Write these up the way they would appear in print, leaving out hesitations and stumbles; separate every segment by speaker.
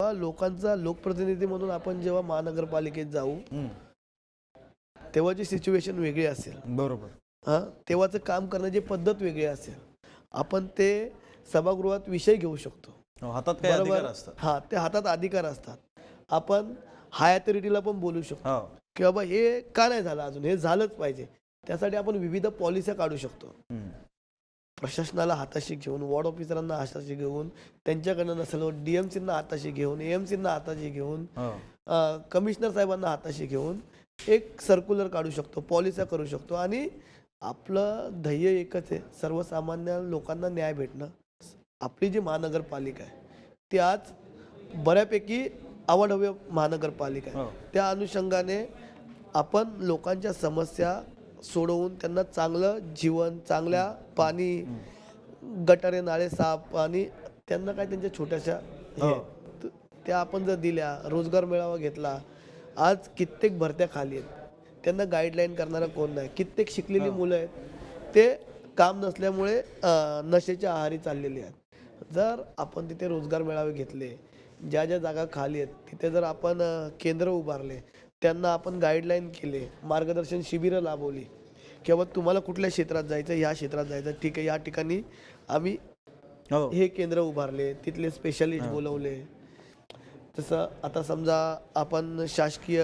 Speaker 1: जेव्हा लोकांचा लोकप्रतिनिधी म्हणून आपण जेव्हा महानगरपालिकेत जाऊ तेव्हाची सिच्युएशन वेगळी असेल.
Speaker 2: बरोबर.
Speaker 1: तेव्हाचं काम करण्याची पद्धत वेगळी असेल. आपण ते सभागृहात विषय घेऊ शकतो.
Speaker 2: हातात काही अधिकार असतात.
Speaker 1: ते हातात अधिकार असतात. आपण हाय अथॉरिटीला पण बोलू शकतो की बाबा हे का नाही झालं, अजून हे झालंच पाहिजे. त्यासाठी आपण विविध पॉलिसी काढू शकतो. प्रशासनाला हाताशी घेऊन, वॉर्ड ऑफिसरांना हाताशी घेऊन, त्यांच्याकडनं नसेल DMCना हाताशी घेऊन, AMCना हाताशी घेऊन, कमिशनर साहेबांना हाताशी घेऊन एक सर्क्युलर काढू शकतो, पॉलिसी करू शकतो. आणि आपलं ध्येय एकच आहे, सर्वसामान्य लोकांना न्याय भेटणं. आपली जी महानगरपालिका आहे ती आज बऱ्यापैकी अवाढव्य महानगरपालिका आहे. त्या अनुषंगाने आपण लोकांच्या समस्या सोडवून त्यांना चांगलं जीवन, चांगल्या पाणी, गटारे नाळे साफ, आणि त्यांना काय त्यांच्या छोट्याशा त्या आपण जर दिल्या, रोजगार मेळावा घेतला, आज कित्येक भरत्या खाली आहेत, त्यांना गाईडलाईन करणारा कोण नाही. कित्येक शिकलेली मुलं आहेत, ते काम नसल्यामुळे नशेच्या आहारी चाललेली आहेत. जर आपण तिथे रोजगार मेळावे घेतले, ज्या ज्या जागा खाली आहेत तिथे जर आपण केंद्र उभारले, त्यांना आपण गाईडलाईन केले, मार्गदर्शन शिबिरं लाभवली किंवा तुम्हाला कुठल्या क्षेत्रात जायचं, ह्या क्षेत्रात जायचं, ठीक आहे, या ठिकाणी आम्ही हे केंद्र उभारले, तिथले स्पेशलिस्ट बोलवले. तसं आता समजा आपण शासकीय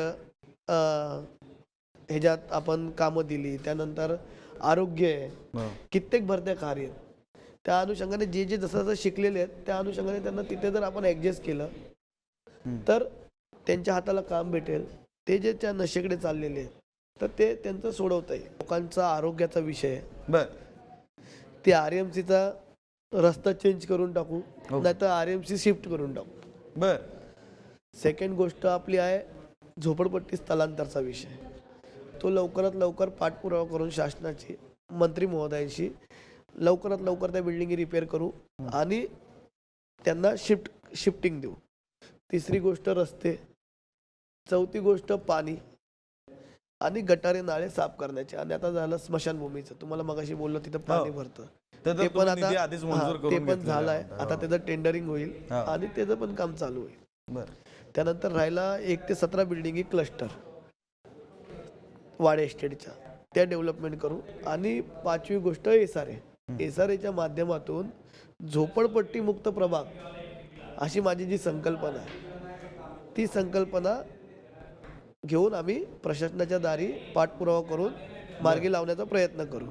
Speaker 1: ह्याच्यात आपण कामं दिली, त्यानंतर आरोग्य आहे, कित्येक भरत्या कार्य आहेत. त्या अनुषंगाने जे जे जसं जसं शिकलेले आहेत त्या अनुषंगाने त्यांना तिथे जर आपण ॲडजस्ट केलं तर त्यांच्या हाताला काम भेटेल. ते जे त्या नशेकडे चाललेले आहेत तर ते त्यांचं सोडवता येईल. लोकांचा आरोग्याचा विषय ते RMCचा रस्ता चेंज करून टाकू, नाहीतर RMC शिफ्ट करून टाकू. सेकंड गोष्ट आपली आहे झोपडपट्टी स्थलांतरचा विषय. तो लवकरात लवकर पाठपुरावा करून शासनाची मंत्री महोदयांशी लवकरात लवकर त्या बिल्डिंगी रिपेअर करू आणि त्यांना शिफ्टिंग देऊ. तिसरी गोष्ट रस्ते, चौथी गोष्ट पाणी आणि गटारे नाळे साफ करण्याचे. आणि आता झालं स्मशानभूमीचं, तुम्हाला मगाशी बोललो तिथं पाणी भरतं, ते पण आता ते पण झालं आहे. आता त्याचं टेंडरिंग होईल आणि त्याचं पण काम चालू होईल. त्यानंतर राहिला 1 ते 17 बिल्डिंगी क्लस्टर वाडे एस्टेटच्या, त्या डेव्हलपमेंट करू. आणि 5वी गोष्ट SRAच्या माध्यमातून झोपडपट्टी मुक्त प्रभाग अशी माझी जी संकल्पना आहे ती संकल्पना घेऊन आम्ही प्रशासनाच्या दारी पाठपुरावा करून मार्गी लावण्याचा प्रयत्न करू.